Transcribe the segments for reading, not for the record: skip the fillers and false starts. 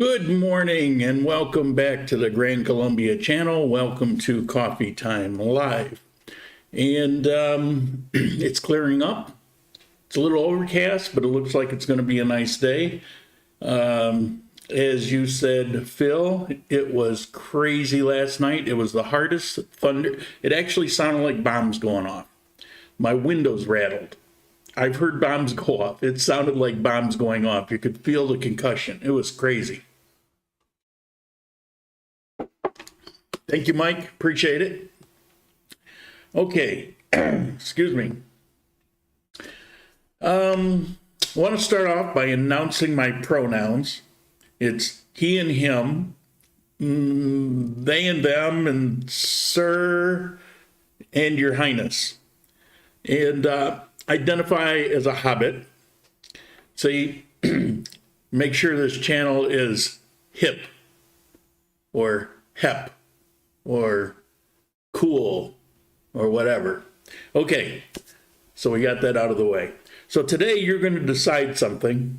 Good morning and welcome back to the Grand Columbia channel. Welcome to Coffee Time Live. And it's clearing up. It's a little overcast, but it looks like it's going to be a nice day. As you said, Phil, it was crazy last night. It was the hardest thunder. It actually sounded like bombs going off. My windows rattled. I've heard bombs go off. It sounded like bombs going off. You could feel the concussion. It was crazy. Thank you, Mike. Appreciate it. Okay. Excuse me. I want to start off by announcing my pronouns. It's he and him, they and them, and sir and your highness. And identify as a hobbit. See, make sure this channel is hip or hep or cool or whatever. Okay, so we got that out of the way. So today you're going to decide something.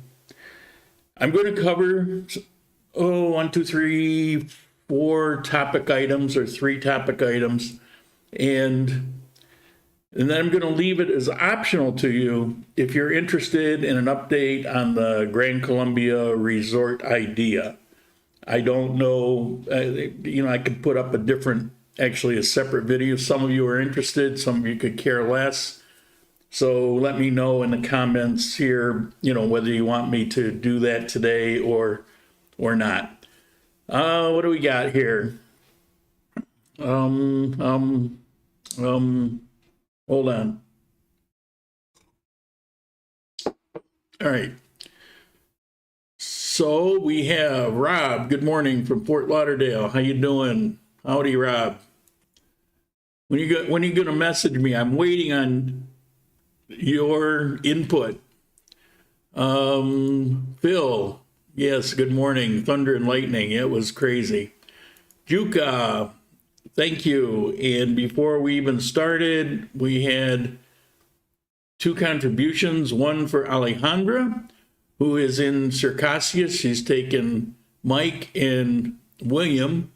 I'm going to cover, 1, 2, 3, 4 topic items or 3 topic items. And then I'm going to leave it as optional to you if you're interested in an update on the Grand Columbia resort idea. I don't know, I could put up a separate video. Some of you are interested, some of you could care less. So let me know in the comments here, whether you want me to do that today or not. What do we got here? Hold on. All right. So we have Rob. Good morning from Fort Lauderdale. How you doing? Howdy, Rob. When you going to message me? I'm waiting on your input. Phil. Yes. Good morning. Thunder and lightning. It was crazy. Juka. Thank you. And before we even started, we had 2 contributions. One for Alejandra, who is in Circassia. She's taken Mike and William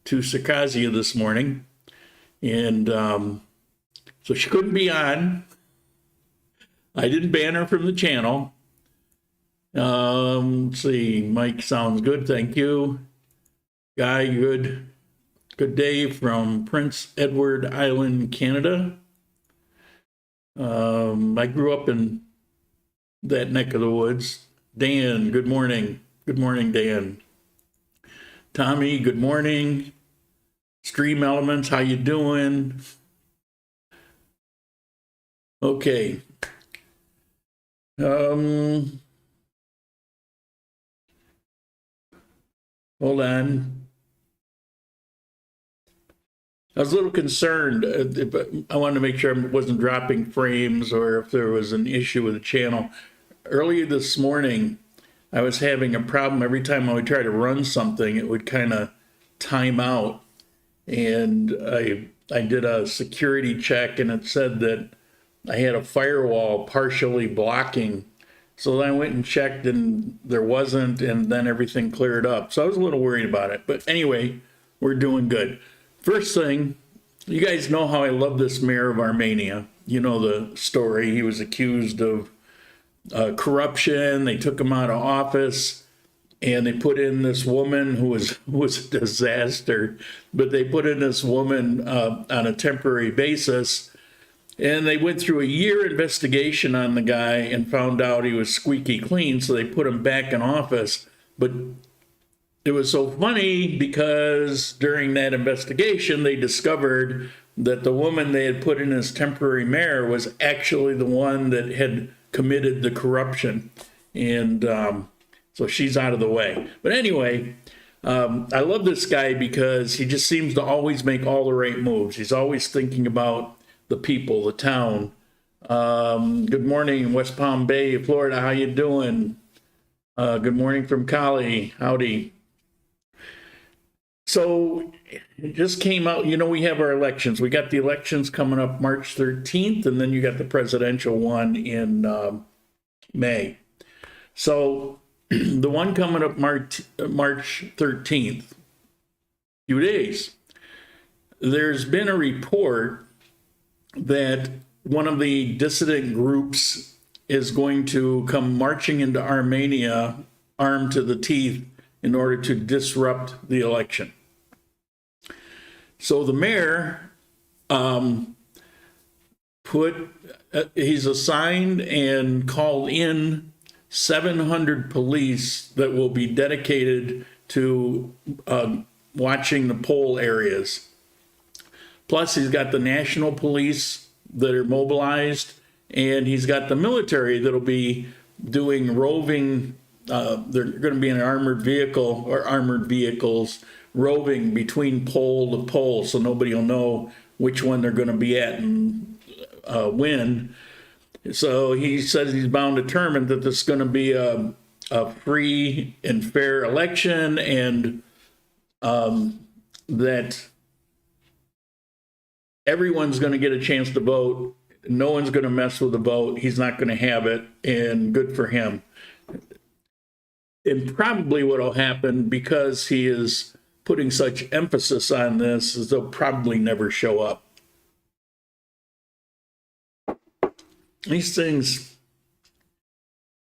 to Circassia this morning. And so she couldn't be on. I didn't ban her from the channel. Let's see. Mike sounds good. Thank you. Guy, good. Good day from Prince Edward Island, Canada. I grew up in that neck of the woods. Dan, good morning. Good morning, Dan. Tommy, good morning. Stream Elements, how you doing? Okay. Hold on. I was a little concerned. I wanted to make sure I wasn't dropping frames or if there was an issue with the channel. Earlier this morning, I was having a problem. Every time I would try to run something, it would kind of time out. And I did a security check, and it said that I had a firewall partially blocking. So then I went and checked, and there wasn't, and then everything cleared up. So I was a little worried about it. But anyway, we're doing good. First thing, you guys know how I love this mayor of Armenia. You know the story. He was accused of corruption. They took him out of office, and they put in this woman who was a disaster. But they put in this woman on a temporary basis, and they went through a year investigation on the guy and found out he was squeaky clean. So they put him back in office. But it was so funny because during that investigation, they discovered that the woman they had put in as temporary mayor was actually the one that had committed the corruption. And so she's out of the way. But anyway, I love this guy because he just seems to always make all the right moves. He's always thinking about the people, the town. Good morning, West Palm Bay, Florida. How you doing? Good morning from Cali. Howdy. So it just came out, we have our elections. We got the elections coming up March 13th, and then you got the presidential one in May. So the one coming up March 13th, few days, there's been a report that one of the dissident groups is going to come marching into Armenia armed to the teeth in order to disrupt the election. So the mayor he's assigned and called in 700 police that will be dedicated to watching the poll areas. Plus, he's got the national police that are mobilized, and he's got the military that'll be doing roving. They're going to be in an armored vehicle or armored vehicles roving between pole to pole, so nobody will know which one they're going to be at and when. So he says he's bound determined that this is going to be a free and fair election, and that everyone's going to get a chance to vote. No one's going to mess with the vote. He's not going to have it, and good for him. And probably what will happen, because he is putting such emphasis on this, is they'll probably never show up. These things,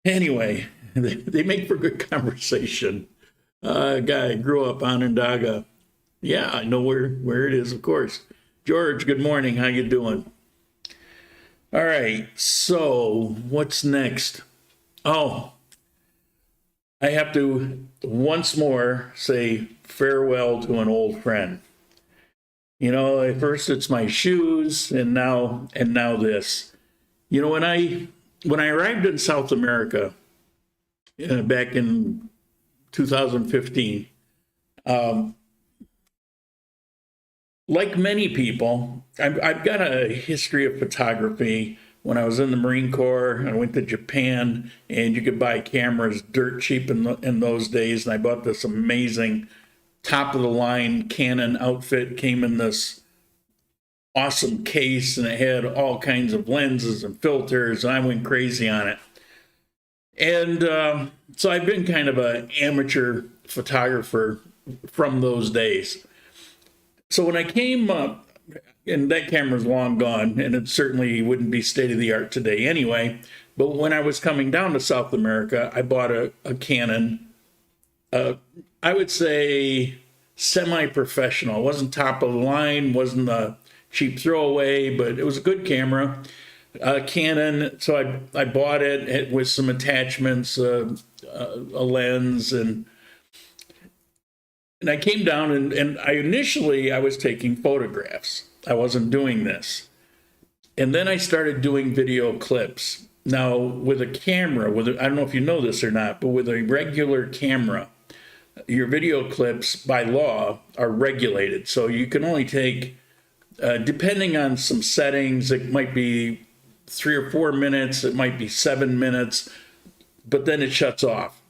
anyway, they make for good conversation. Guy grew up Onondaga. Yeah, I know where it is, of course. George, good morning. How you doing? All right, so what's next? Oh, I have to once more say farewell to an old friend. You know, at first it's my shoes, and now this. You know, when I arrived in South America back in 2015, like many people, I've got a history of photography. When I was in the Marine Corps, I went to Japan, and you could buy cameras dirt cheap in those days. And I bought this amazing top-of-the-line Canon outfit. Came in this awesome case, and it had all kinds of lenses and filters, and I went crazy on it. And so I've been kind of an amateur photographer from those days. So when I came up, and that camera's long gone, and it certainly wouldn't be state-of-the-art today anyway, but when I was coming down to South America, I bought a Canon, I would say semi-professional. It wasn't top of the line, wasn't a cheap throwaway, but it was a good camera. Canon, so I bought it with some attachments, a lens, and I came down, and I was taking photographs. I wasn't doing this. And then I started doing video clips. Now, with a camera, I don't know if you know this or not, but with a regular camera, your video clips by law are regulated. So you can only take, depending on some settings, it might be 3 or 4 minutes, it might be 7 minutes, but then it shuts off.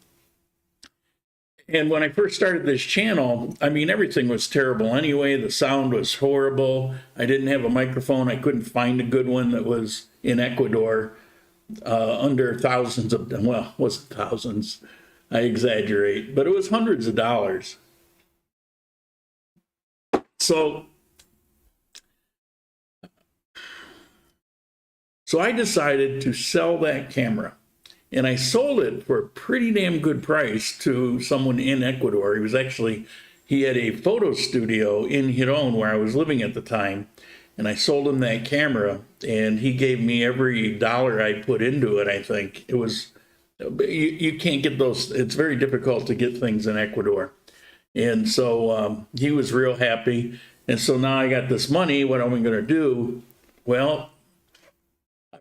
And when I first started this channel, I mean, everything was terrible anyway. The sound was horrible. I didn't have a microphone. I couldn't find a good one that was in Ecuador, under thousands of, well, it wasn't thousands, I exaggerate, but it was hundreds of dollars. So I decided to sell that camera. And I sold it for a pretty damn good price to someone in Ecuador. He had a photo studio in Giron where I was living at the time. And I sold him that camera, and he gave me every dollar I put into it, I think. It was, you can't get those, it's very difficult to get things in Ecuador. And so he was real happy. And so now I got this money, what am I gonna do? Well,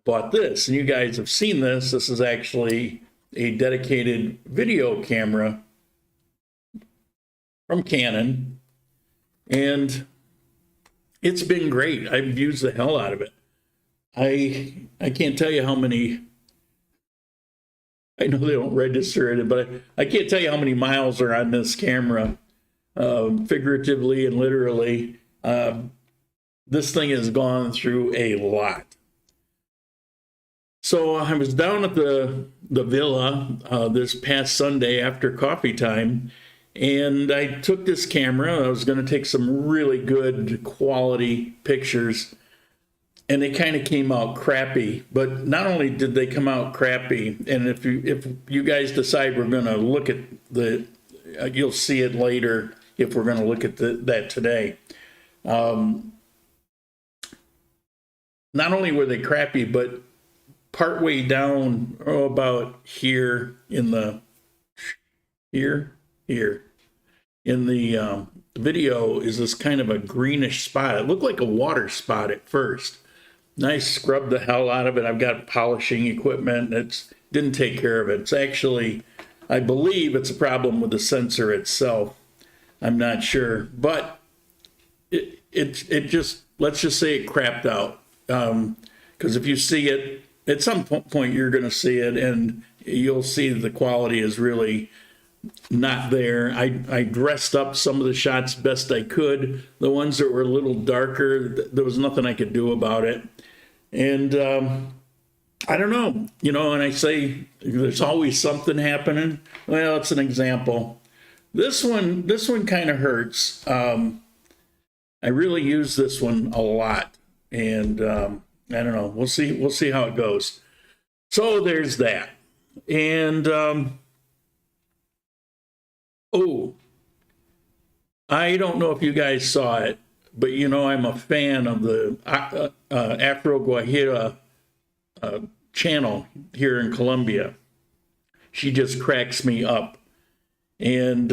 bought this, and you guys have seen this. This is actually a dedicated video camera from Canon, and it's been great. I've used the hell out of it. I can't tell you how many, I know they don't register it, but I can't tell you how many miles are on this camera, figuratively and literally. This thing has gone through a lot. So I was down at the villa this past Sunday after coffee time, and I took this camera. I was going to take some really good quality pictures, and they kind of came out crappy. But not only did they come out crappy, and if you guys decide we're going to look at you'll see it later if we're going to look at that today. Not only were they crappy, but partway down, about here in the video is this kind of a greenish spot. It looked like a water spot at first. I scrubbed the hell out of it. I've got polishing equipment. It didn't take care of it. It's actually, I believe it's a problem with the sensor itself. I'm not sure, but it just, let's just say it crapped out. Because if you see it, at some point you're going to see it, and you'll see the quality is really not there. I dressed up some of the shots best I could. The ones that were a little darker, there was nothing I could do about it. And I don't know, and I say there's always something happening. Well, it's an example. This one kind of hurts. I really use this one a lot, and I don't know. We'll see how it goes. So there's that. And I don't know if you guys saw it, but I'm a fan of the Afro Guajira channel here in Colombia. She just cracks me up. And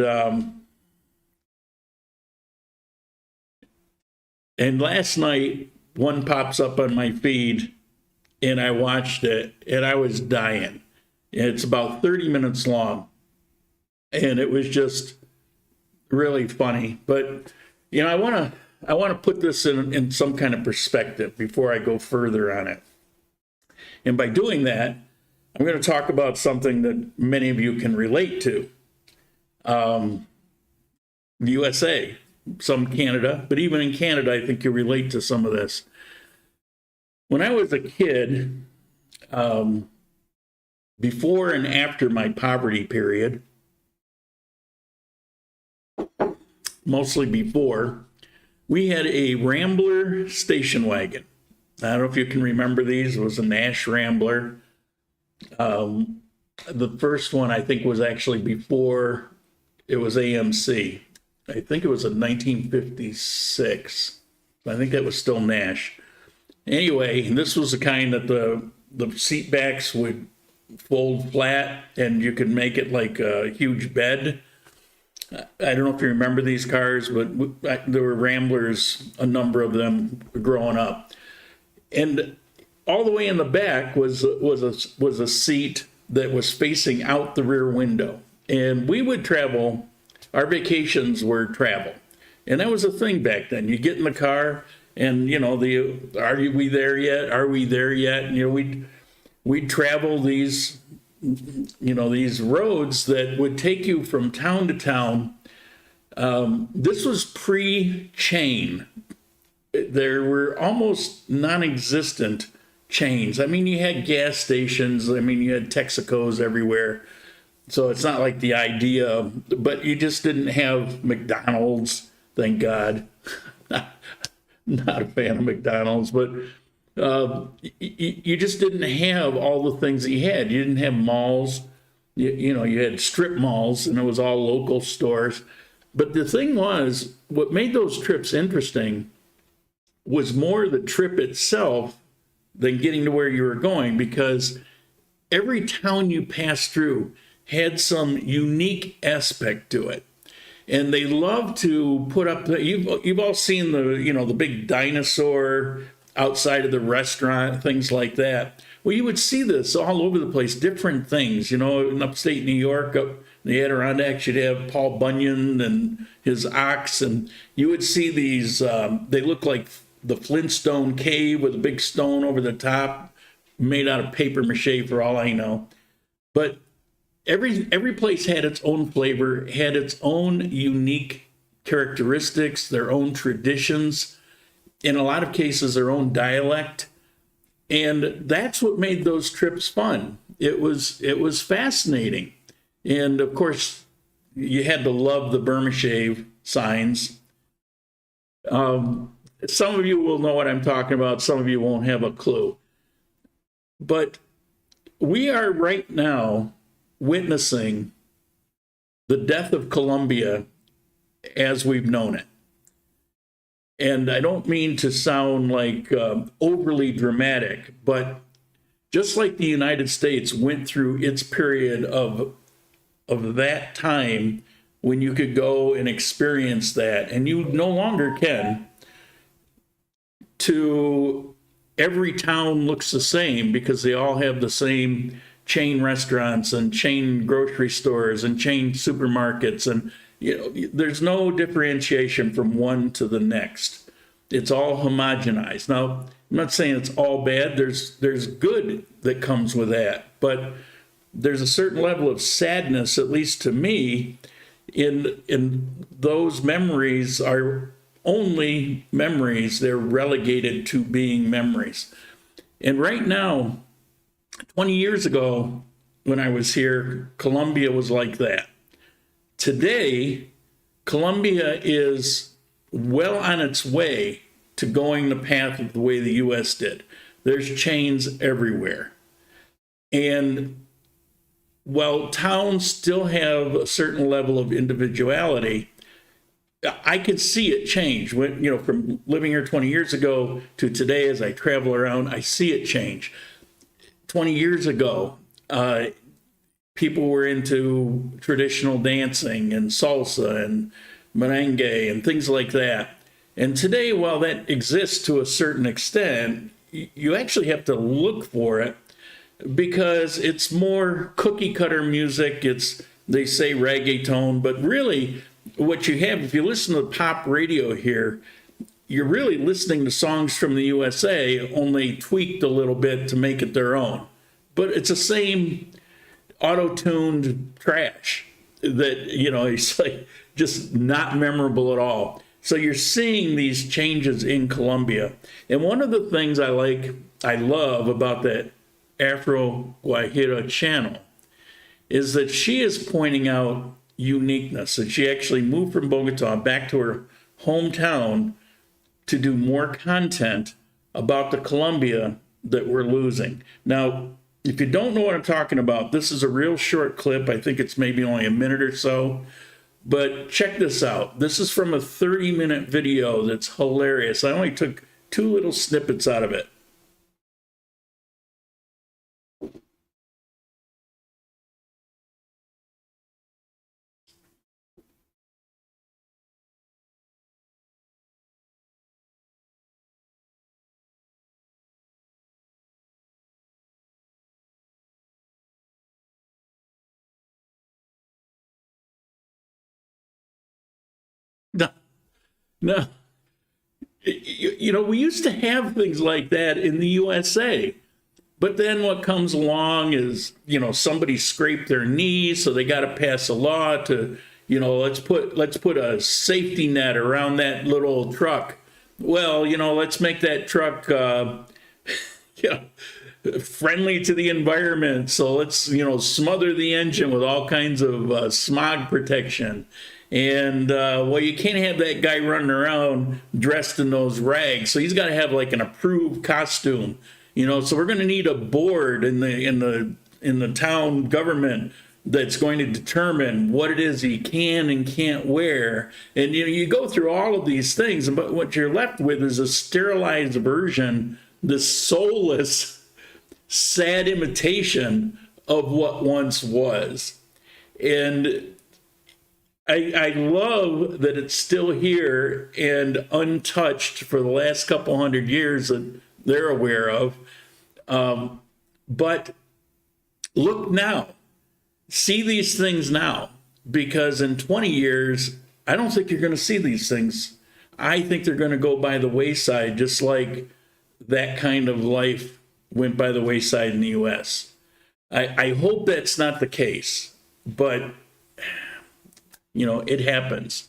last night, one pops up on my feed, and I watched it, and I was dying. It's about 30 minutes long, and it was just really funny. But I want to put this in some kind of perspective before I go further on it. And by doing that, I'm going to talk about something that many of you can relate to. The USA. Some Canada, but even in Canada, I think you relate to some of this. When I was a kid, before and after my poverty period, mostly before, we had a Rambler station wagon. I don't know if you can remember these. It was a Nash Rambler. The first one, I think, was actually before it was AMC. I think it was in 1956. I think that was still Nash. Anyway, this was the kind that the seat backs would fold flat, and you could make it like a huge bed. I don't know if you remember these cars, but there were Ramblers, a number of them growing up. And all the way in the back was a seat that was facing out the rear window. And we would travel. Our vacations were travel, and that was a thing back then. You get in the car, and are we there yet? Are we there yet? And we'd travel these roads that would take you from town to town. This was pre-chain. There were almost non-existent chains. I mean, you had gas stations. I mean, you had Texacos everywhere. So it's not like the idea, but you just didn't have McDonald's, thank God. Not a fan of McDonald's, but you just didn't have all the things that you had. You didn't have malls. You had strip malls, and it was all local stores. But the thing was, what made those trips interesting was more the trip itself than getting to where you were going, because every town you passed through had some unique aspect to it. And they love to put up you've all seen the big dinosaur outside of the restaurant, things like that. Well, you would see this all over the place, different things. In upstate New York, up in the Adirondacks, you'd have Paul Bunyan and his ox, and you would see these, they look like the Flintstone cave with a big stone over the top, made out of paper mache for all I know. But every place had its own flavor, had its own unique characteristics, their own traditions, in a lot of cases, their own dialect. And that's what made those trips fun. It was fascinating. And of course, you had to love the Burma shave signs. Some of you will know what I'm talking about. Some of you won't have a clue. But we are right now witnessing the death of Colombia as we've known it. And I don't mean to sound like overly dramatic, but just like the United States went through its period of that time when you could go and experience that, and you no longer can, to every town looks the same because they all have the same chain restaurants and chain grocery stores and chain supermarkets, and there's no differentiation from one to the next. It's all homogenized. Now, I'm not saying it's all bad. There's good that comes with that, but there's a certain level of sadness, at least to me, in those memories are only memories. They're relegated to being memories. And right now, 20 years ago, when I was here, Colombia was like that. Today, Colombia is well on its way to going the path of the way the U.S. did. There's chains everywhere. And while towns still have a certain level of individuality, I could see it change. When, from living here 20 years ago to today, as I travel around, I see it change. 20 years ago, people were into traditional dancing and salsa and merengue and things like that. And today, while that exists to a certain extent, you actually have to look for it because it's more cookie cutter music. They say reggaeton, but really what you have, if you listen to pop radio here, you're really listening to songs from the USA, only tweaked a little bit to make it their own. But it's the same auto-tuned trash that, it's like just not memorable at all. So you're seeing these changes in Colombia. And one of the things I love about that Afro Guajira channel is that she is pointing out uniqueness. And she actually moved from Bogota back to her hometown to do more content about the Colombia that we're losing. Now, if you don't know what I'm talking about, this is a real short clip. I think it's maybe only a minute or so. But check this out. This is from a 30-minute video that's hilarious. I only took 2 little snippets out of it. No, no. We used to have things like that in the USA. But then what comes along is, somebody scraped their knee, so they got to pass a law to, let's put a safety net around that little truck. Well, let's make that truck, friendly to the environment. So let's, smother the engine with all kinds of smog protection. And, you can't have that guy running around dressed in those rags. So he's got to have like an approved costume, so we're going to need a board in the town government that's going to determine what it is he can and can't wear. And, you go through all of these things, but what you're left with is a sterilized version, this soulless, sad imitation of what once was. And I love that it's still here and untouched for the last couple hundred years that they're aware of. But look now, see these things now, because in 20 years, I don't think you're going to see these things. I think they're going to go by the wayside, just like that kind of life went by the wayside in the U.S. I hope that's not the case, but it happens.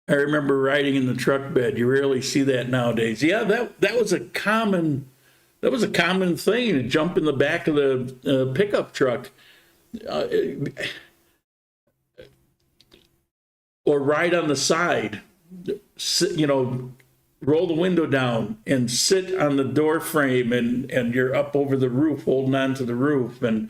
I remember riding in the truck bed. You rarely see that nowadays. Yeah, that was a common thing, to jump in the back of the pickup truck, uh, or ride on the side. Sit, roll the window down and sit on the door frame, and you're up over the roof, holding on to the roof, and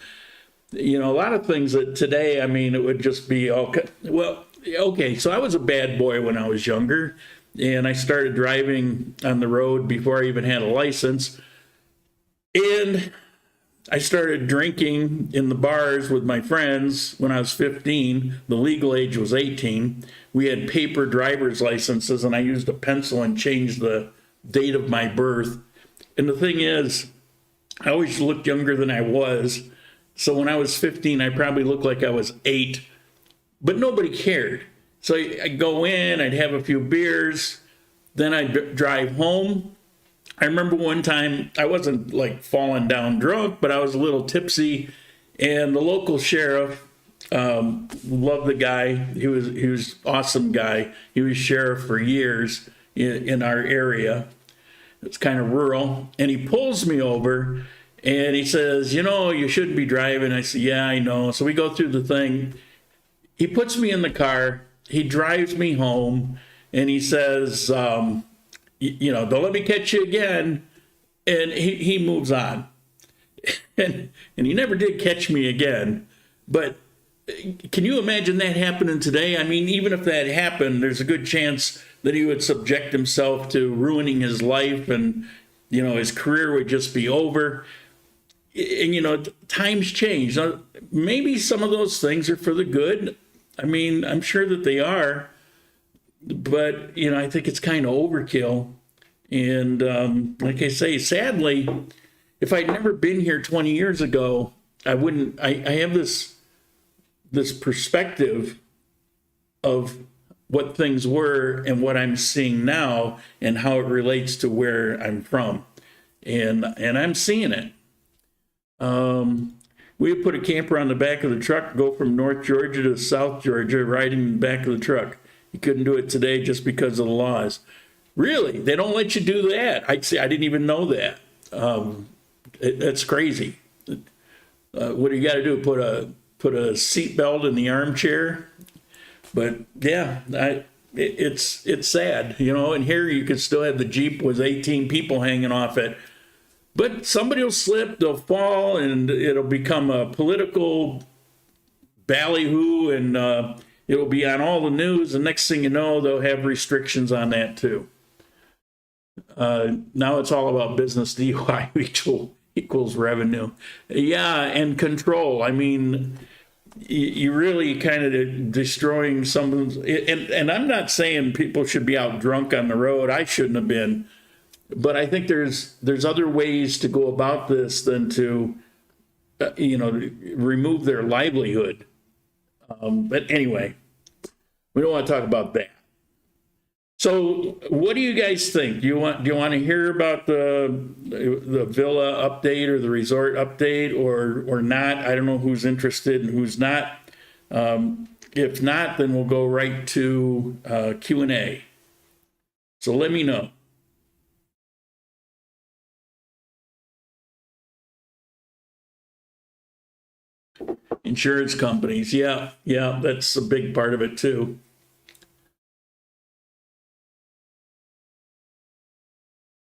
a lot of things that today, I mean, it would just be okay. Well, okay, so I was a bad boy when I was younger, and I started driving on the road before I even had a license. And I started drinking in the bars with my friends when I was 15. The legal age was 18. We had paper driver's licenses, and I used a pencil and changed the date of my birth. And the thing is, I always looked younger than I was. So when I was 15, I probably looked like I was 8, but nobody cared. So I'd go in, I'd have a few beers, then I'd drive home. I remember one time, I wasn't like falling down drunk, but I was a little tipsy, and the local sheriff, loved the guy. He was an awesome guy. He was sheriff for years in our area. It's kind of rural, and he pulls me over, and he says, you shouldn't be driving. I said, yeah, I know. So we go through the thing. He puts me in the car. He drives me home, and he says, don't let me catch you again. And he moves on. And he never did catch me again. But can you imagine that happening today? I mean, even if that happened, there's a good chance that he would subject himself to ruining his life, and, his career would just be over. And, times change. Now, maybe some of those things are for the good. I mean, I'm sure that they are. But, I think it's kind of overkill. And like I say, sadly, if I'd never been here 20 years ago, I wouldn't. I have this perspective of what things were and what I'm seeing now, and how it relates to where I'm from. And I'm seeing it. We would put a camper on the back of the truck, go from North Georgia to South Georgia, riding in the back of the truck. You couldn't do it today just because of the laws. Really? They don't let you do that? I'd say I didn't even know that. That's crazy. What do you got to do? Put a seatbelt in the armchair? But yeah, it's sad, And here you can still have the Jeep with 18 people hanging off it. But somebody will slip, they'll fall, and it'll become a political ballyhoo, and it'll be on all the news. The next thing you know, they'll have restrictions on that too. Now it's all about business DUI equals revenue. Yeah, and control. I mean, you really kind of destroying someone's. And I'm not saying people should be out drunk on the road. I shouldn't have been. But I think there's other ways to go about this than to, remove their livelihood. But anyway, we don't want to talk about that. So, what do you guys think? Do you want to hear about the villa update or the resort update, or not? I don't know who's interested and who's not. If not, then we'll go right to Q&A. So let me know. Insurance companies, yeah, that's a big part of it too.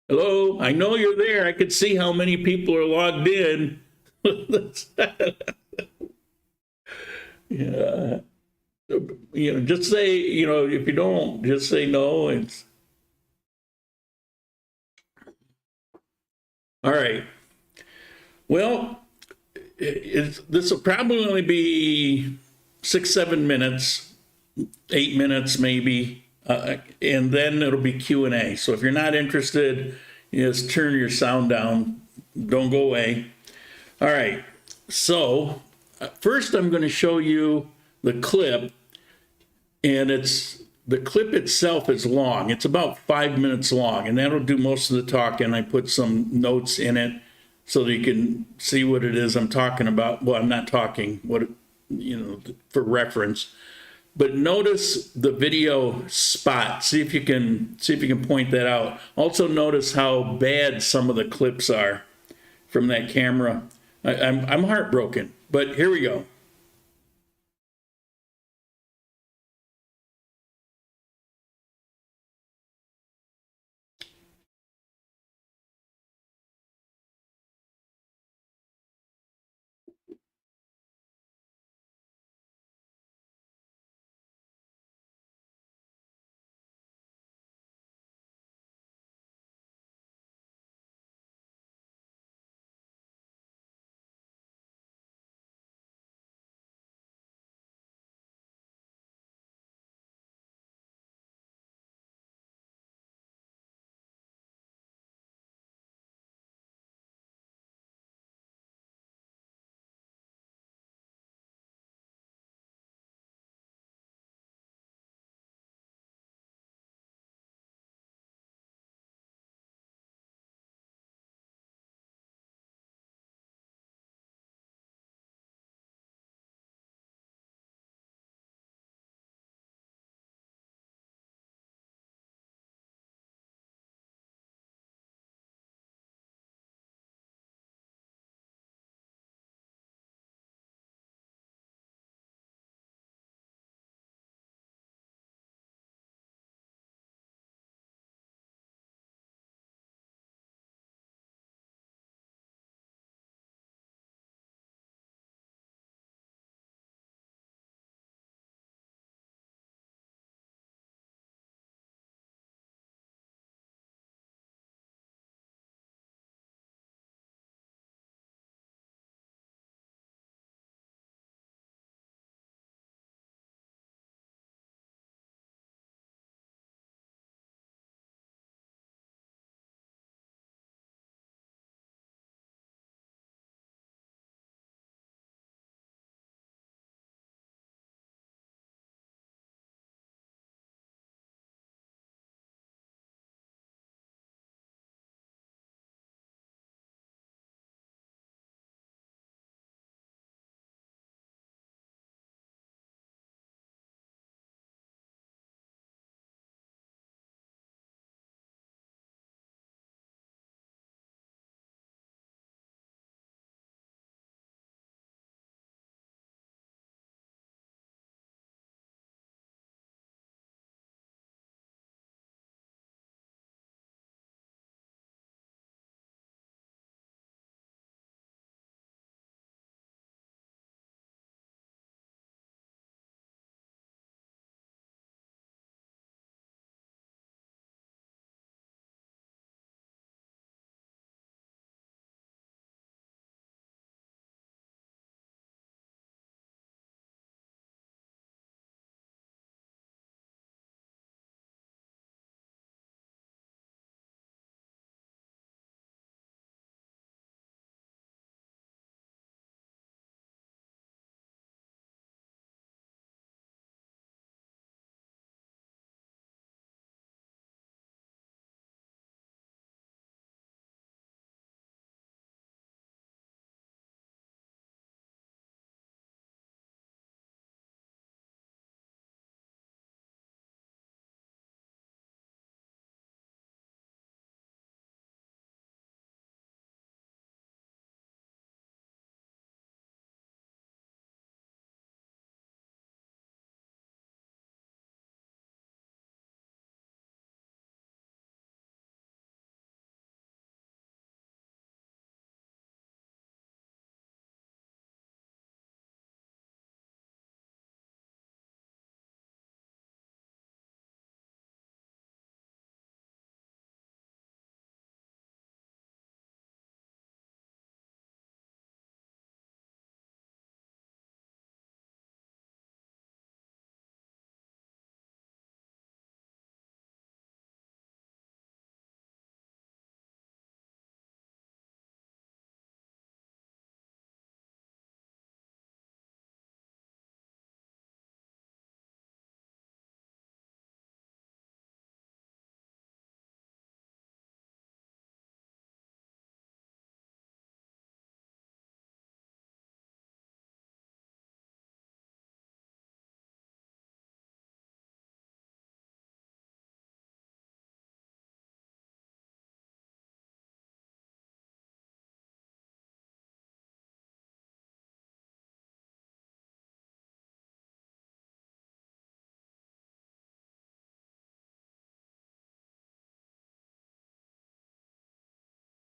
Hello, I know you're there. I could see how many people are logged in. Yeah, just say, if you don't, just say no. It's all right. Well, this will probably only be 6-7 minutes, 8 minutes maybe, and then it'll be Q&A. So if you're not interested, just turn your sound down. Don't go away. All right. So first I'm going to show you the clip, and the clip itself is long. It's about 5 minutes long, and that'll do most of the talking. I put some notes in it so that you can see what it is I'm talking about. Well, I'm not talking, for reference. but notice the video spot. See if you can point that out. Also notice how bad some of the clips are from that camera. I'm heartbroken, but here we go.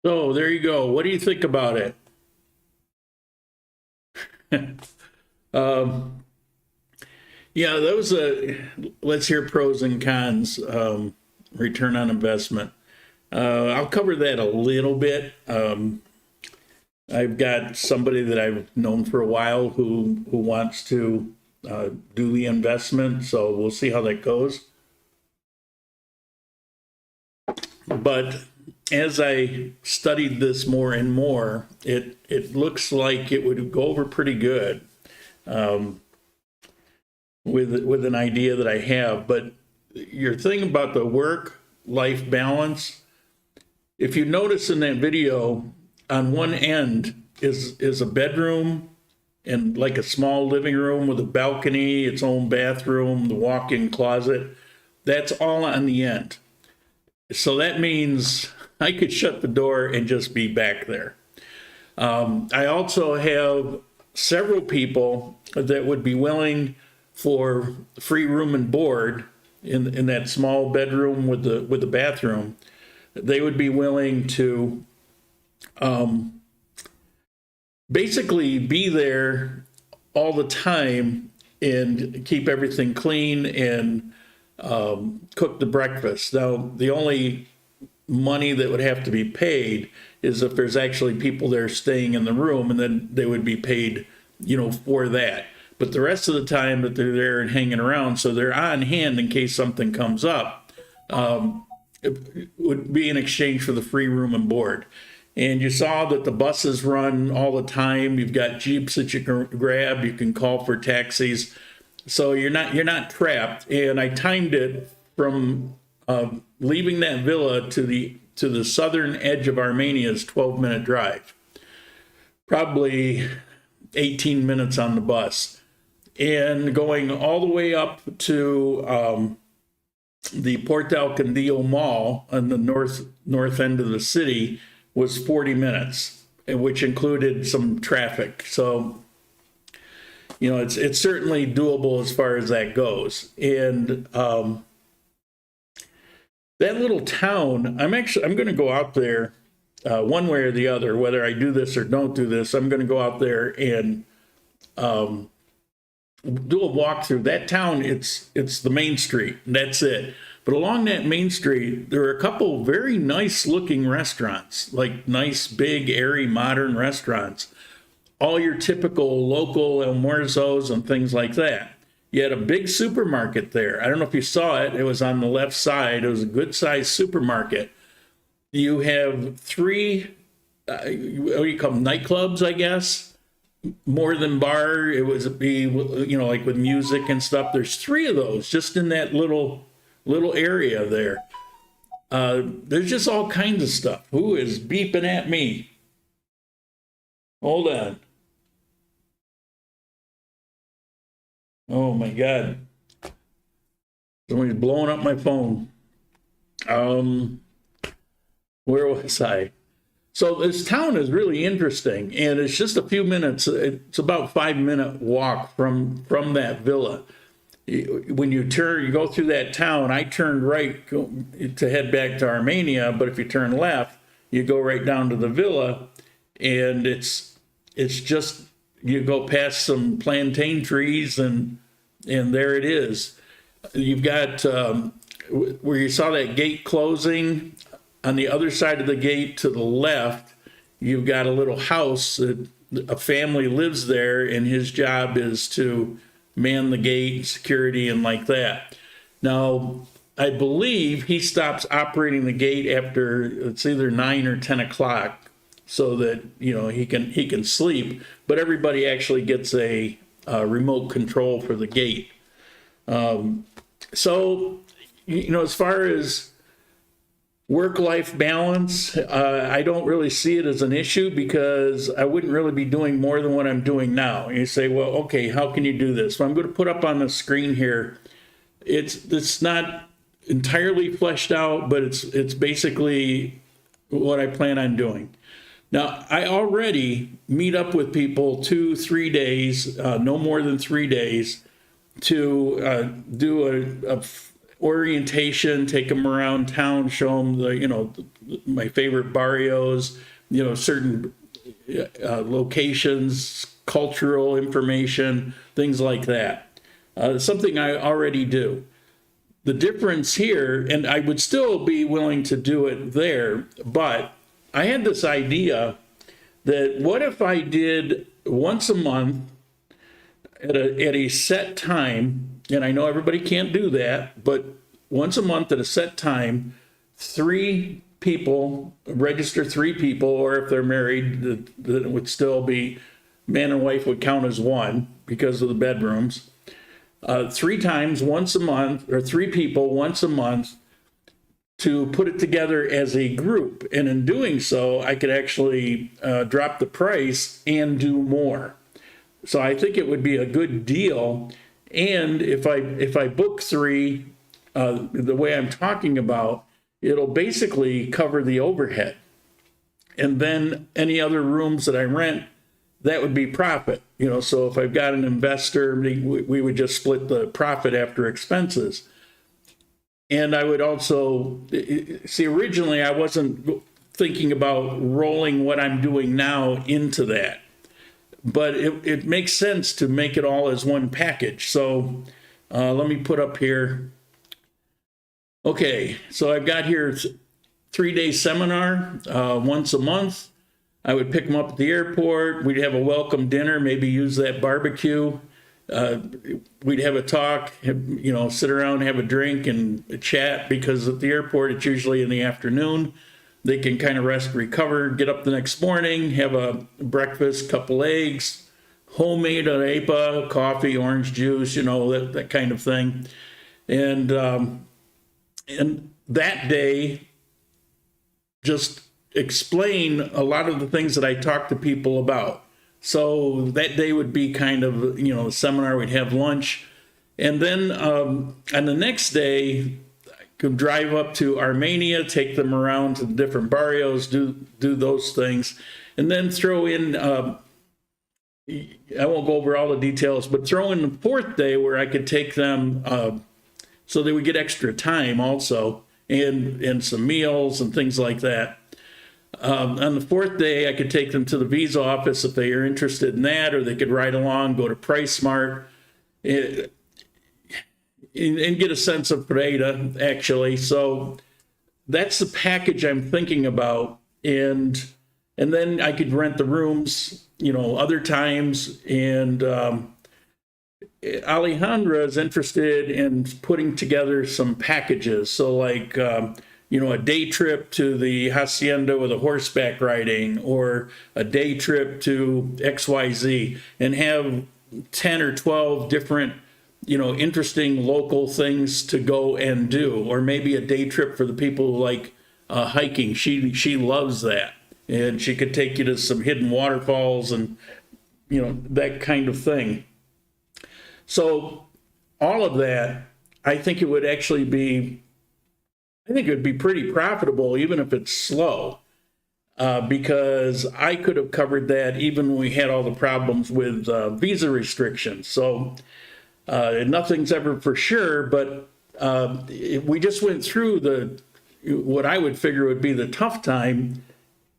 So there you go. What do you think about it? um, yeah, that was let's hear pros and cons, return on investment. I'll cover that a little bit. I've got somebody that I've known for a while who wants to do the investment, so we'll see how that goes. But as I studied this more and more, it looks like it would go over pretty good with an idea that I have. But your thing about the work-life balance, if you notice in that video, on one end is a bedroom and like a small living room with a balcony, its own bathroom, the walk-in closet. That's all on the end. So that means I could shut the door and just be back there. I also have several people that would be willing for free room and board in that small bedroom with the bathroom. They would be willing to basically be there all the time and keep everything clean and cook the breakfast. Now, the only money that would have to be paid is if there's actually people there staying in the room, and then they would be paid, for that. But the rest of the time that they're there and hanging around, so they're on hand in case something comes up, it would be in exchange for the free room and board. And you saw that the buses run all the time. You've got Jeeps that you can grab. You can call for taxis. So you're not trapped. And I timed it from leaving that villa to the southern edge of Armenia's 12-minute drive. Probably 18 minutes on the bus. And going all the way up to the Portal Condillo Mall on the north end of the city was 40 minutes, which included some traffic. So, it's certainly doable as far as that goes. And that little town, I'm going to go out there one way or the other, whether I do this or don't do this. I'm going to go out there and do a walkthrough. That town, it's the main street, and that's it. But along that main street, there are a couple very nice looking restaurants, like nice, big, airy, modern restaurants. All your typical local almuerzos and things like that. You had a big supermarket there. I don't know if you saw it. It was on the left side. It was a good sized supermarket. You have three, what do you call them, nightclubs, I guess? More than bar. It was like with music and stuff. There's three of those just in that little area there. There's just all kinds of stuff. Who is beeping at me? Hold on. Oh my God. Somebody's blowing up my phone. Where was I? So this town is really interesting, and it's just a few minutes. It's about 5-minute walk from that villa. When you go through that town, I turned right to head back to Armenia, but if you turn left, you go right down to the villa, and it's just, you go past some plantain trees, and there it is. You've got where you saw that gate closing, on the other side of the gate to the left, you've got a little house that a family lives there, and his job is to man the gate, security, and like that. Now, I believe he stops operating the gate after it's either 9 or 10 o'clock, so that he can sleep. But everybody actually gets a remote control for the gate. So, as far as work-life balance, I don't really see it as an issue, because I wouldn't really be doing more than what I'm doing now. You say, well, okay, how can you do this? Well, I'm going to put up on the screen here. It's not entirely fleshed out, but it's basically what I plan on doing. Now, I already meet up with people 2-3 days, no more than 3 days, to do orientation, take them around town, show them the, you know, my favorite barrios, you know, certain locations, cultural information, things like that. Something I already do. The difference here, and I would still be willing to do it there, but I had this idea that what if I did once a month at a set time, and I know everybody can't do that, but once a month at a set time, 3 people, register 3 people, or if they're married, then it would still be man and wife would count as 1 because of the bedrooms. 3 times once a month, or 3 people once a month, to put it together as a group. And in doing so, I could actually drop the price and do more. So I think it would be a good deal. And if I book 3 the way I'm talking about, it'll basically cover the overhead. And then any other rooms that I rent, that would be profit. You know, so if I've got an investor, we would just split the profit after expenses. And I would also, see, originally I wasn't thinking about rolling what I'm doing now into that. But it makes sense to make it all as one package. So let me put up here. Okay, so I've got here 3-day seminar once a month. I would pick them up at the airport. We'd have a welcome dinner, maybe use that barbecue. We'd have a talk, you know, sit around, have a drink and chat, because at the airport, it's usually in the afternoon. They can kind of rest, recover, get up the next morning, have a breakfast, couple eggs, homemade arepa, coffee, orange juice, you know, that kind of thing. And that day, just explain a lot of the things that I talk to people about. So that day would be kind of, you know, a seminar. We'd have lunch. And then on the next day, I could drive up to Armenia, take them around to the different barrios, do those things. And then throw in, I won't go over all the details, but throw in the 4th day where I could take them so they would get extra time also, and some meals and things like that. On the 4th day, I could take them to the visa office if they are interested in that, or they could ride along, go to PriceSmart, and get a sense of Pereira, actually. So that's the package I'm thinking about. And then I could rent the rooms, you know, other times. And Alejandra is interested in putting together some packages. So like, you know, a day trip to the hacienda with a horseback riding, or a day trip to XYZ, and have 10 or 12 different, you know, interesting local things to go and do. Or maybe a day trip for the people who like hiking. She loves that. And she could take you to some hidden waterfalls and, you know, that kind of thing. So all of that, I think it would actually be, I think it would be pretty profitable, even if it's slow, because I could have covered that even when we had all the problems with visa restrictions. So nothing's ever for sure, but we just went through what I would figure would be the tough time,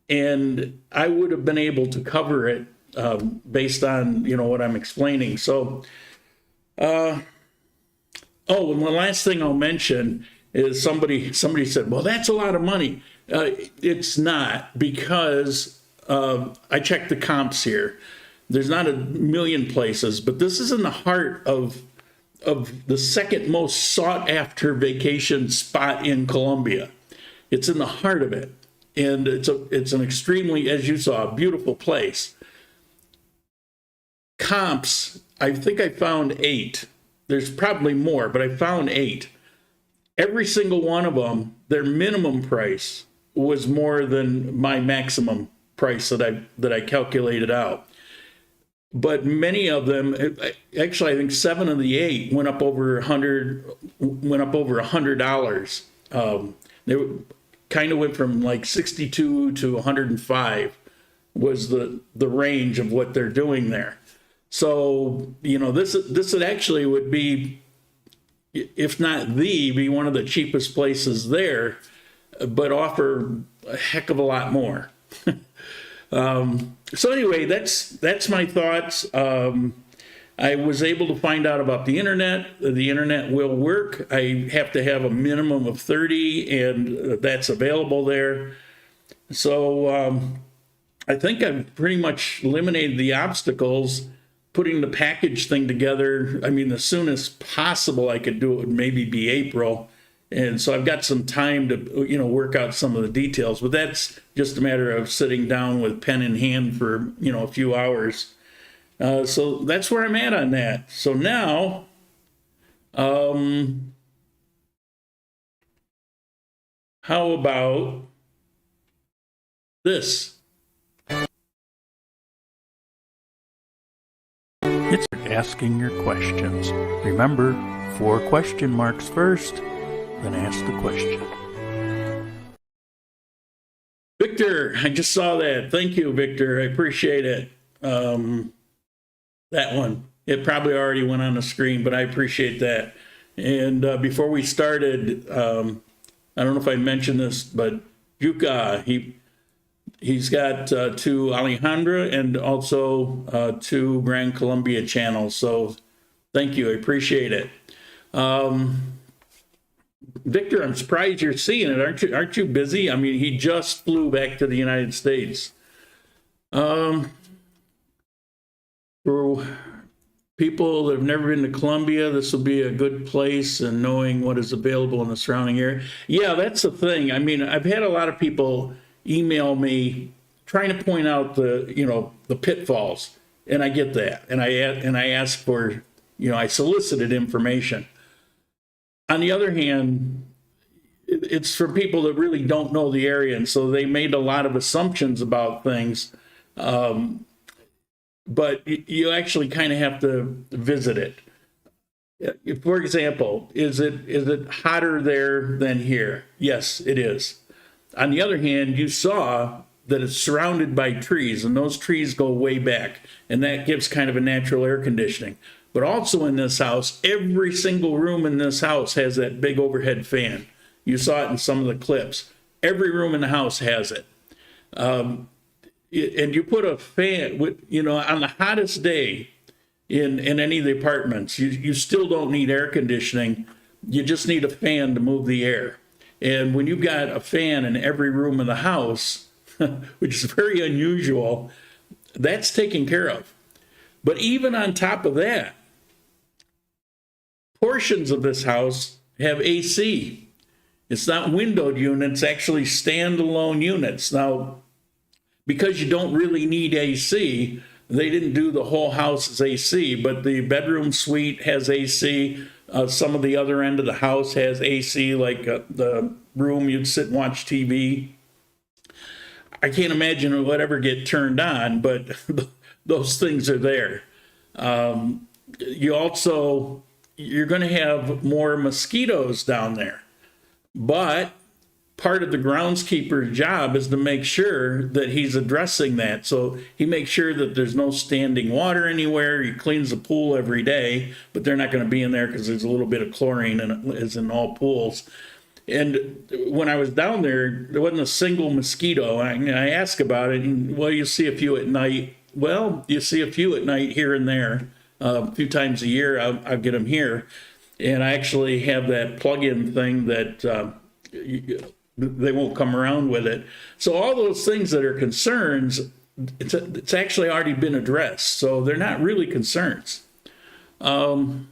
and I would have been able to cover it based on, you know, what I'm explaining. So, and the last thing I'll mention is somebody said, well, that's a lot of money. It's not, because I checked the comps here. There's not a million places, but this is in the heart of the second most sought after vacation spot in Colombia. It's in the heart of it. And it's an extremely, as you saw, beautiful place. Comps, I think I found 8. There's probably more, but I found 8. Every single one of them, their minimum price was more than my maximum price that I calculated out. But many of them, actually, I think 7 of the 8 went up over $100. They kind of went from like 62 to 105 was the range of what they're doing there. So, you know, this would actually would be if not be one of the cheapest places there, but offer a heck of a lot more. So anyway, that's my thoughts. I was able to find out about the internet. The internet will work. I have to have a minimum of 30, and that's available there. So I think I've pretty much eliminated the obstacles. Putting the package thing together, I mean, as soon as possible I could do it would maybe be April. And so I've got some time to, you know, work out some of the details. But that's just a matter of sitting down with pen in hand for, you know, a few hours. So that's where I'm at on that. So now, how about this? It's asking your questions. Remember, 4 question marks first, then ask the question. Victor, I just saw that. Thank you, Victor. I appreciate it. That one. It probably already went on the screen, but I appreciate that. And before we started, I don't know if I mentioned this, but Yuka, he's got 2 Alejandra and also 2 Grand Colombia channels. So thank you. I appreciate it. Victor, I'm surprised you're seeing it. Aren't you busy? I mean, he just flew back to the United States. For people that have never been to Colombia, this will be a good place, and knowing what is available in the surrounding area. Yeah, that's the thing. I mean, I've had a lot of people email me trying to point out the, you know, the pitfalls, and I get that. And I ask for, you know, I solicited information. On the other hand, it's for people that really don't know the area, and so they made a lot of assumptions about things. But you actually kind of have to visit it. For example, is it hotter there than here? Yes, it is. On the other hand, you saw that it's surrounded by trees, and those trees go way back, and that gives kind of a natural air conditioning. But also in this house, every single room in this house has that big overhead fan. You saw it in some of the clips. Every room in the house has it. And you put a fan, you know, on the hottest day in any of the apartments, you still don't need air conditioning. You just need a fan to move the air. And when you've got a fan in every room of the house, which is very unusual, that's taken care of. But even on top of that, portions of this house have AC. It's not windowed units, actually standalone units. Now, because you don't really need AC, they didn't do the whole house as AC, but the bedroom suite has AC. Some of the other end of the house has AC, like the room you'd sit and watch TV. I can't imagine it would ever get turned on, but those things are there. You're going to have more mosquitoes down there, but part of the groundskeeper's job is to make sure that he's addressing that. So he makes sure that there's no standing water anywhere. He cleans the pool every day, but they're not going to be in there because there's a little bit of chlorine in it, as in all pools. And when I was down there wasn't a single mosquito. I asked about it, and, well, you see a few at night. Well, you see a few at night here and there. A few times a year, I'll get them here. And I actually have that plug-in thing that they won't come around with it. So all those things that are concerns, it's actually already been addressed. So they're not really concerns. I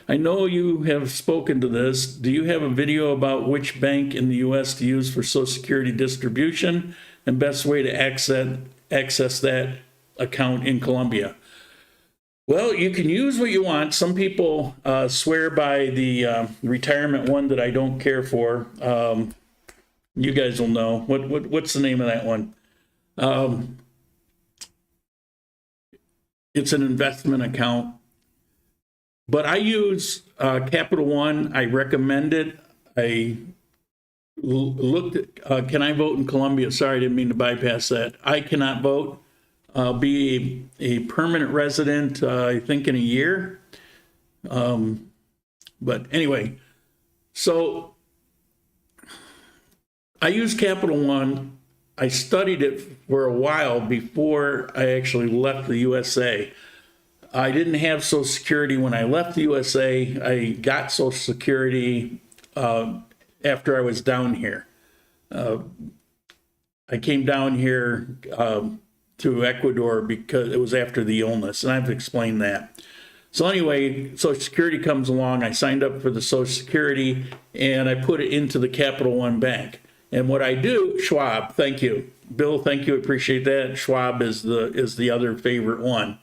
know you have spoken to this. Do you have a video about which bank in the U.S. to use for Social Security distribution and best way to access that account in Colombia? Well, you can use what you want. Some people swear by the retirement one that I don't care for. You guys will know. What's the name of that one? It's an investment account. But I use Capital One. I recommend it. I looked at, can I vote in Colombia? Sorry, I didn't mean to bypass that. I cannot vote. I'll be a permanent resident, I think, in a year. But anyway, so I use Capital One. I studied it for a while before I actually left the USA. I didn't have Social Security when I left the USA. I got Social Security after I was down here. I came down here to Ecuador because it was after the illness, and I've explained that. So anyway, Social Security comes along. I signed up for the Social Security, and I put it into the Capital One Bank. And what I do, Schwab, thank you. Bill, thank you, appreciate that. Schwab is the other favorite one.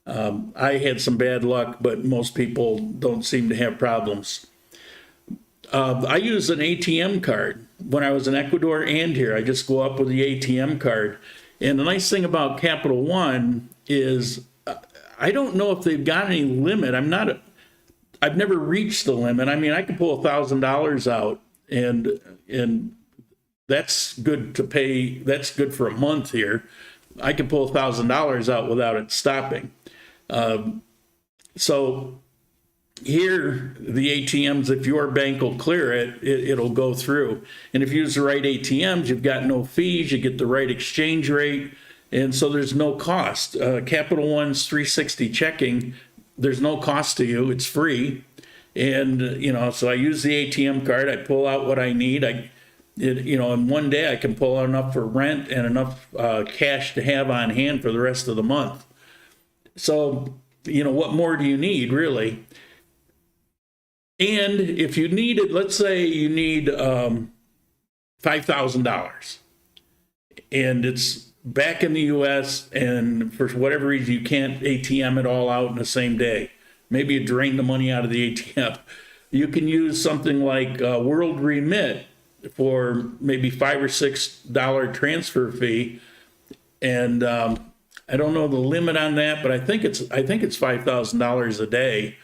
I had some bad luck, but most people don't seem to have problems. I use an ATM card when I was in Ecuador and here. I just go up with the ATM card. And the nice thing about Capital One is I don't know if they've got any limit. I've never reached the limit. I mean, I could pull $1,000 out and that's good to pay. That's good for a month here. I can pull $1,000 out without it stopping. So here, the ATMs, if your bank will clear it, it'll go through. And if you use the right ATMs, you've got no fees, you get the right exchange rate, and so there's no cost. Capital One's 360 checking, there's no cost to you, it's free. And, so I use the ATM card, I pull out what I need. In one day I can pull out enough for rent and enough cash to have on hand for the rest of the month. So, what more do you need, really? And if you need it, let's say you need $5,000 and it's back in the US and for whatever reason you can't ATM it all out in the same day. Maybe you drain the money out of the ATM. You can use something like World Remit for maybe $5 or $6 transfer fee. And I don't know the limit on that, but I think it's $5,000 a day.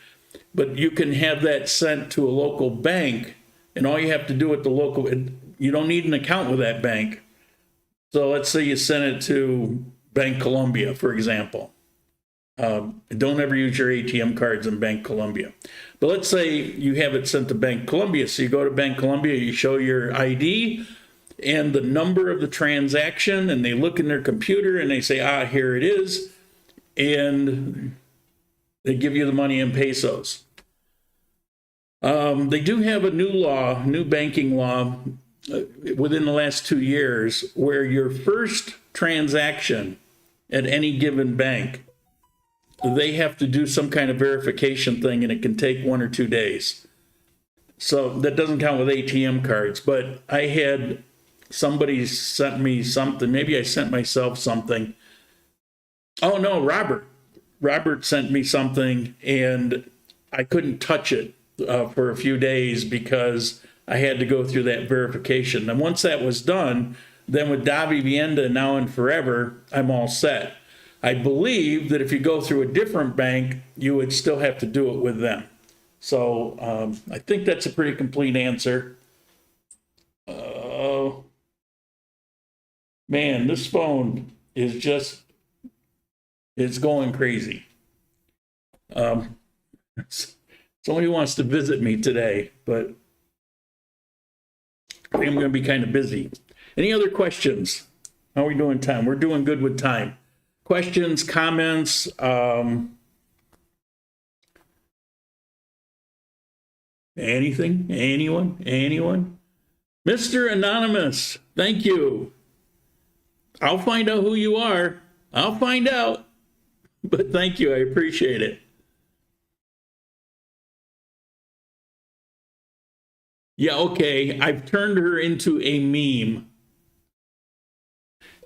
But you can have that sent to a local bank, and all you have to do at the local, you don't need an account with that bank. So let's say you send it to Bank Colombia, for example. Don't ever use your ATM cards in Bank Colombia. But let's say you have it sent to Bank Colombia. So you go to Bank Colombia, you show your ID and the number of the transaction, and they look in their computer and they say, here it is. And they give you the money in pesos. They do have a new banking law within the last 2 years where your first transaction at any given bank, they have to do some kind of verification thing, and it can take 1 or 2 days. So that doesn't count with ATM cards, but I had somebody sent me something. Maybe I sent myself something. Oh no, Robert sent me something and I couldn't touch it for a few days because I had to go through that verification. And once that was done, then with Davi Vienda now and forever, I'm all set. I believe that if you go through a different bank, you would still have to do it with them. So I think that's a pretty complete answer. Man, this phone is just, it's going crazy. Somebody wants to visit me today, but I'm going to be kind of busy. Any other questions? How are we doing time? We're doing good with time. Questions, comments? Anything? Anyone? Mr. Anonymous, thank you. I'll find out who you are. I'll find out. But thank you. I appreciate it. Yeah, okay. I've turned her into a meme.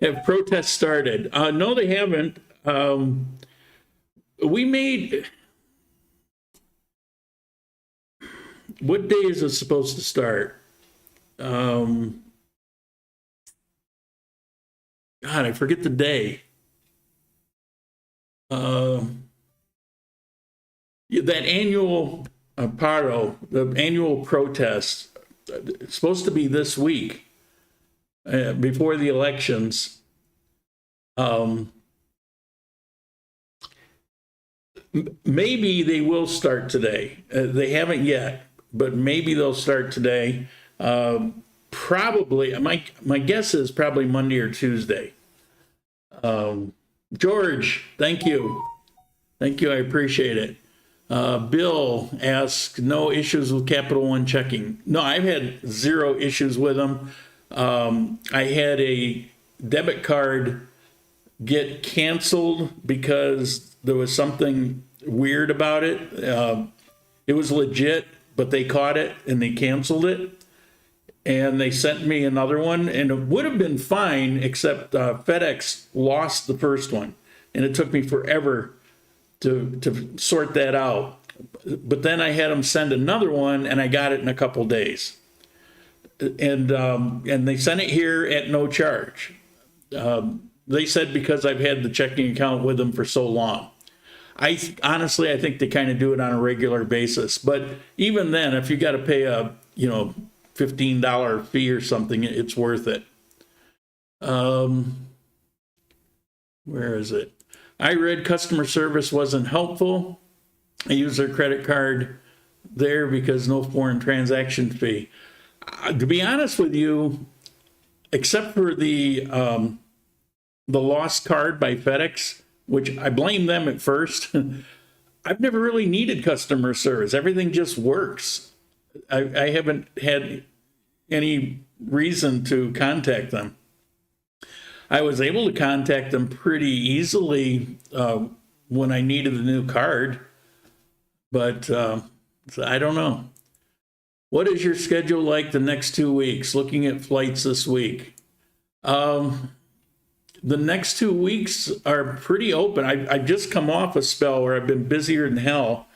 Have protests started? No, they haven't. We made... What day is it supposed to start? God, I forget the day. That annual paro, the annual protest, it's supposed to be this week before the elections. Maybe they will start today. They haven't yet, but maybe they'll start today. Probably, my guess is probably Monday or Tuesday. George, thank you. Thank you, I appreciate it. Bill asks, no issues with Capital One checking. No, I've had 0 issues with them. I had a debit card get canceled because there was something weird about it. It was legit, but they caught it and they canceled it. And they sent me another one, and it would have been fine, except FedEx lost the first one. And it took me forever to sort that out. But then I had them send another one, and I got it in a couple days. And they sent it here at no charge. They said because I've had the checking account with them for so long. Honestly, I think they kind of do it on a regular basis. But even then, if you got to pay a, $15 fee or something, it's worth it. Where is it? I read customer service wasn't helpful. I used their credit card there because no foreign transaction fee. To be honest with you, except for the lost card by FedEx, which I blame them at first, I've never really needed customer service. Everything just works. I haven't had any reason to contact them. I was able to contact them pretty easily when I needed a new card, but I don't know. What is your schedule like the next 2 weeks? Looking at flights this week. The next 2 weeks are pretty open. I've just come off a spell where I've been busier than hell,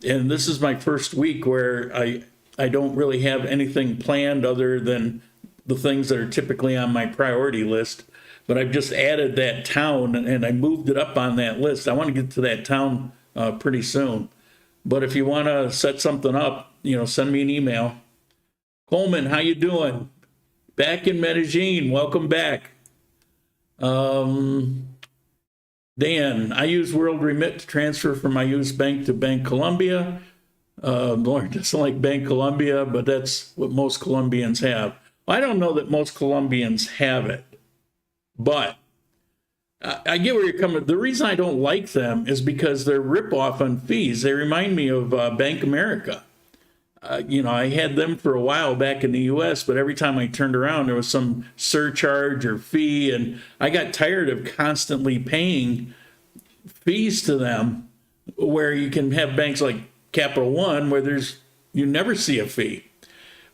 and this is my first week where I don't really have anything planned other than the things that are typically on my priority list. But I've just added that town, and I moved it up on that list. I want to get to that town pretty soon. But if you want to set something up, send me an email. Coleman, how you doing? Back in Medellin. Welcome back. Dan, I use World Remit to transfer from my US bank to Bank Colombia. Lauren doesn't like Bank Colombia, but that's what most Colombians have. I don't know that most Colombians have it, but I get where you're coming. The reason I don't like them is because they're rip-off on fees. They remind me of Bank America. I had them for a while back in the U.S., but every time I turned around, there was some surcharge or fee, and I got tired of constantly paying fees to them, where you can have banks like Capital One where you never see a fee.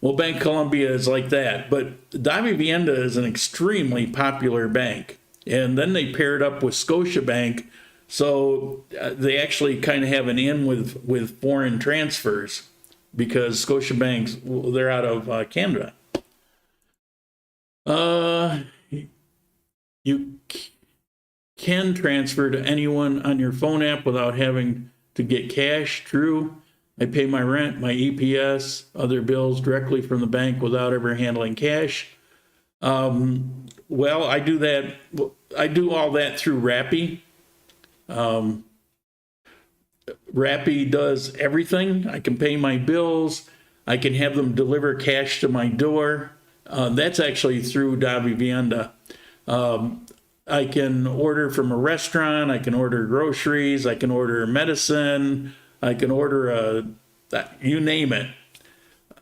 Well, Bank Colombia is like that, but Davivienda is an extremely popular bank. And then they paired up with Scotiabank, so they actually kind of have an in with foreign transfers because Scotiabank, they're out of Canada. You can transfer to anyone on your phone app without having to get cash. True. I pay my rent, my EPS, other bills directly from the bank without ever handling cash. Well, I do that. I do all that through Rappi. Rappi does everything. I can pay my bills. I can have them deliver cash to my door. That's actually through Davivienda. I can order from a restaurant. I can order groceries. I can order medicine. I can order you name it.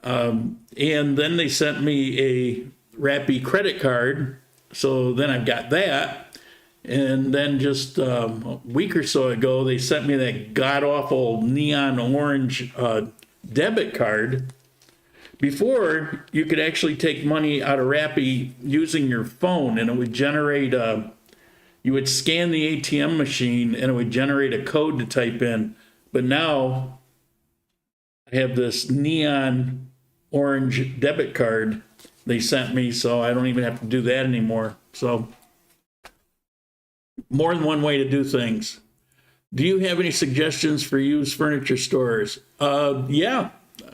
And then they sent me a Rappi credit card. So then I've got that. And then just a week or so ago, they sent me that god-awful neon orange debit card. Before, you could actually take money out of Rappi using your phone, and it would generate you would scan the ATM machine, and it would generate a code to type in. But now, I have this neon orange debit card they sent me, so I don't even have to do that anymore. So, more than one way to do things. Do you have any suggestions for used furniture stores? Yeah,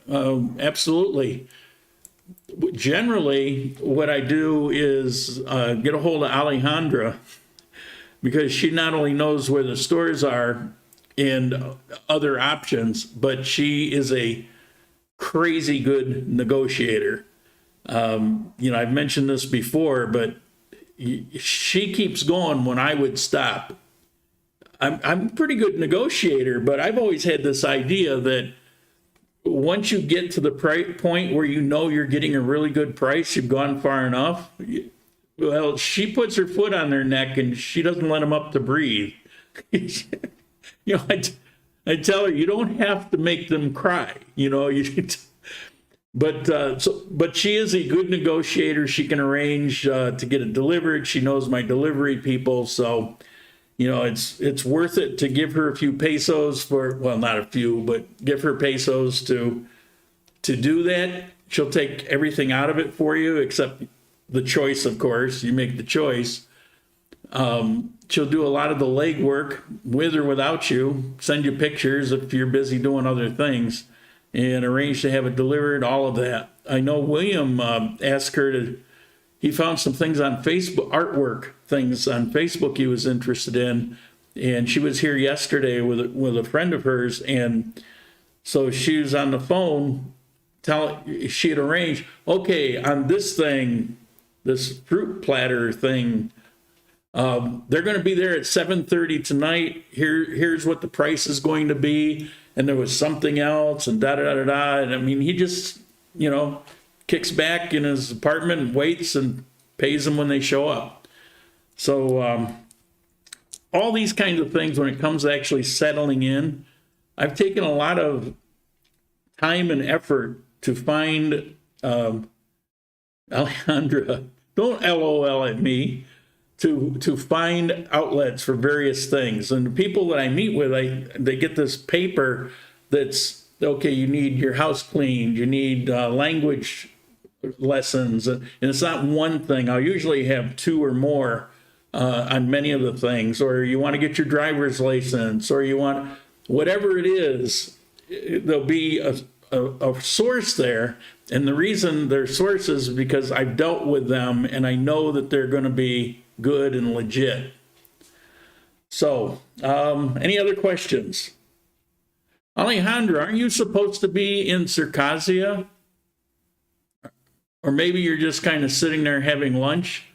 absolutely. Generally, what I do is get a hold of Alejandra, because she not only knows where the stores are, and other options, but she is a crazy good negotiator. You know, I've mentioned this before, but she keeps going when I would stop. I'm a pretty good negotiator, but I've always had this idea that once you get to the point where you know you're getting a really good price, you've gone far enough. Well, she puts her foot on their neck and she doesn't let them up to breathe. You know, I tell her, you don't have to make them cry. You know, but she is a good negotiator. She can arrange to get it delivered. She knows my delivery people, so you know it's worth it to give her a few pesos for, well, not a few, but give her pesos to do that. She'll take everything out of it for you except the choice, of course. You make the choice. She'll do a lot of the legwork with or without you, send you pictures if you're busy doing other things, and arrange to have it delivered, all of that. I know William asked her to, he found some things on Facebook, artwork things on Facebook he was interested in, and she was here yesterday with a friend of hers, and so she was on the phone, she had arranged, okay, on this thing, this fruit platter thing, they're going to be there at 7:30 tonight. Here's what the price is going to be. And there was something else and da-da-da-da-da. And I mean, he just, you know, kicks back in his apartment and waits and pays them when they show up. So all these kinds of things, when it comes to actually settling in, I've taken a lot of time and effort to find, Alejandra, don't LOL at me, to find outlets for various things. And the people that I meet with, they get this paper that's, okay, you need your house cleaned, you need language lessons, and it's not one thing. I'll usually have two or more on many of the things, or you want to get your driver's license, or you want, whatever it is, there'll be a source there. And the reason they're sources is because I've dealt with them and I know that they're going to be good and legit. So, any other questions? Alejandra, aren't you supposed to be in Circassia? Or maybe you're just kind of sitting there having lunch?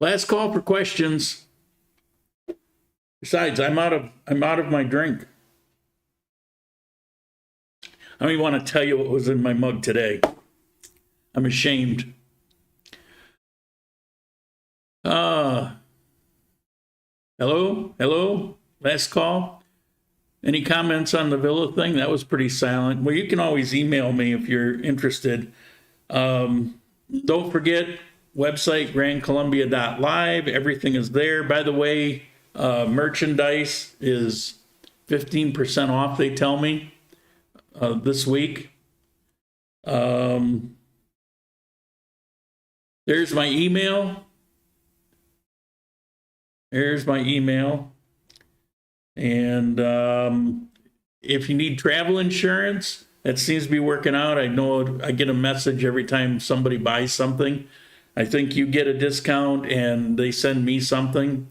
Last call for questions. Besides, I'm out of my drink. I don't even want to tell you what was in my mug today. I'm ashamed. Hello, last call. Any comments on the villa thing? That was pretty silent. Well, you can always email me if you're interested. Don't forget, website grandcolumbia.live. Everything is there. By the way, merchandise is 15% off, they tell me, this week. There's my email. And if you need travel insurance, that seems to be working out. I know I get a message every time somebody buys something. I think you get a discount and they send me something,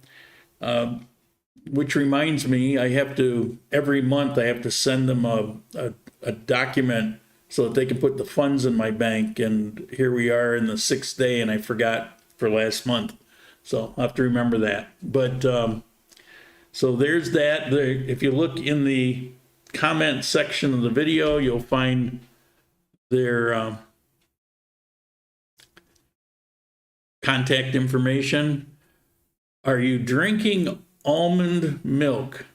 which reminds me, every month I have to send them a document so that they can put the funds in my bank. And here we are in the 6th day and I forgot for last month. So I'll have to remember that. But so there's that. If you look in the comment section of the video, you'll find their contact information. Are you drinking almond milk?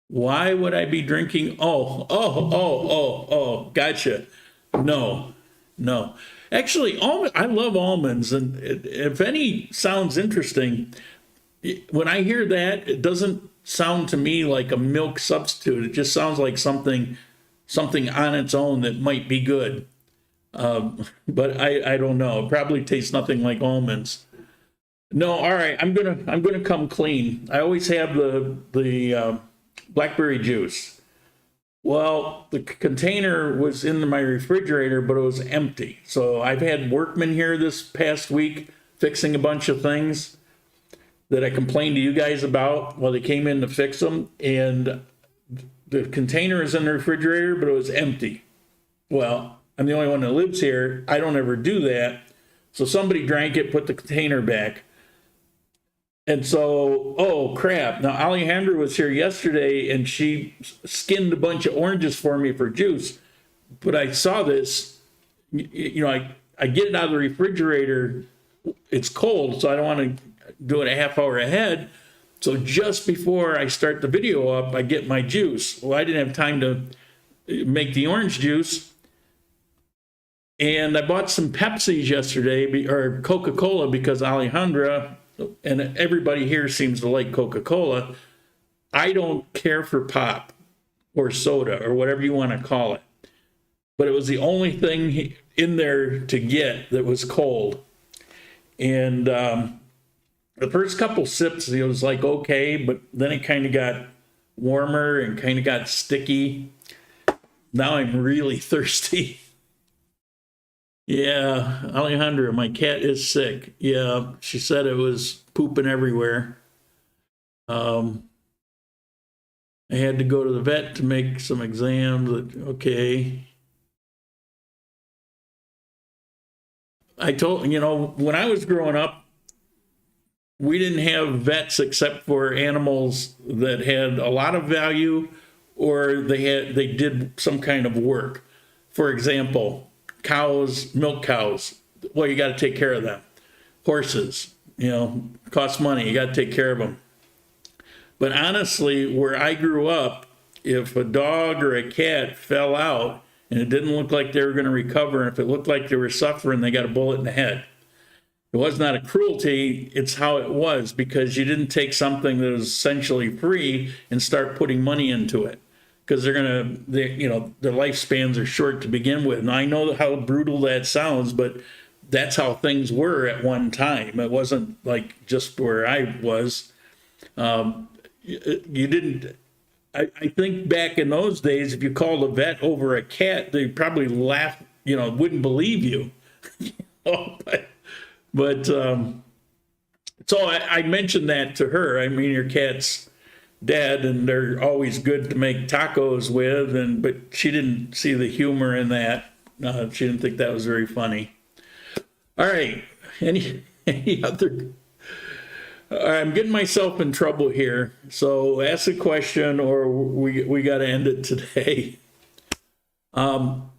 Why would I be drinking? Oh, gotcha. No. Actually, I love almonds, and if any sounds interesting, when I hear that, it doesn't sound to me like a milk substitute. It just sounds like something on its own that might be good. But I don't know. It probably tastes nothing like almonds. No, all right. I'm gonna come clean. I always have the blackberry juice. Well, the container was in my refrigerator, but it was empty. So I've had workmen here this past week fixing a bunch of things. that I complained to you guys about while they came in to fix them, and the container is in the refrigerator, but it was empty. Well, I'm the only one that lives here. I don't ever do that. So somebody drank it, put the container back. And so, oh crap. Now Alejandra was here yesterday and she skinned a bunch of oranges for me for juice. But I saw this, you know, I get it out of the refrigerator. It's cold, so I don't want to do it a half hour ahead. So just before I start the video up, I get my juice. Well, I didn't have time to make the orange juice. And I bought some Pepsis yesterday, or Coca-Cola, because Alejandra and everybody here seems to like Coca-Cola. I don't care for pop or soda or whatever you want to call it. But it was the only thing in there to get that was cold. And the first couple sips, it was like, okay, but then it kind of got warmer and kind of got sticky. Now I'm really thirsty. Yeah, Alejandra, my cat is sick. Yeah, she said it was pooping everywhere. I had to go to the vet to make some exams. Okay. I told, you know, when I was growing up, we didn't have vets except for animals that had a lot of value or they did some kind of work. For example, cows, milk cows. Well, you got to take care of them. Horses, you know, cost money. You got to take care of them. But honestly, where I grew up, if a dog or a cat fell out and it didn't look like they were going to recover, and if it looked like they were suffering, they got a bullet in the head. It was not a cruelty, it's how it was, because you didn't take something that was essentially free and start putting money into it. Because you know, their lifespans are short to begin with. And I know how brutal that sounds, but that's how things were at one time. It wasn't like just where I was. You didn't, I think back in those days, if you called a vet over a cat, they'd probably laugh, you know, wouldn't believe you. But so I mentioned that to her. I mean, your cat's dead and they're always good to make tacos with, but she didn't see the humor in that. She didn't think that was very funny. All right, any other? I'm getting myself in trouble here, so ask a question or we got to end it today. All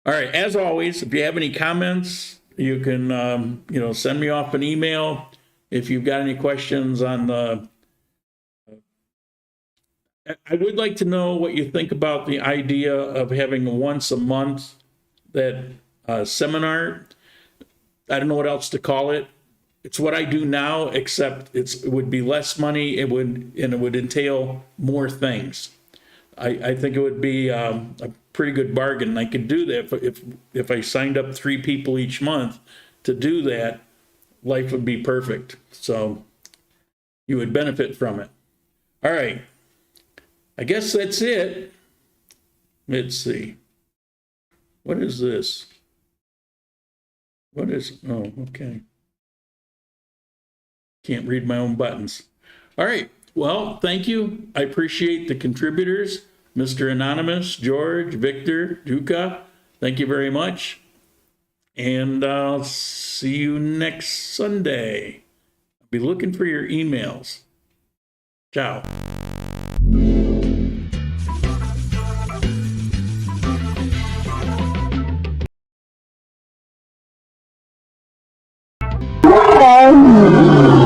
right, as always, if you have any comments, you can you know, send me off an email. If you've got any questions on the, I would like to know what you think about the idea of having a once a month that seminar. I don't know what else to call it. It's what I do now, except it would be less money. It would entail more things. I think it would be a pretty good bargain. I could do that if I signed up 3 people each month to do that. Life would be perfect. So you would benefit from it. All right. I guess that's it. Let's see. What is this? What is, oh, okay. Can't read my own buttons. All right. Well, thank you. I appreciate the contributors, Mr. Anonymous, George, Victor, Duca. Thank you very much. And I'll see you next Sunday. I'll be looking for your emails. Ciao. Oh.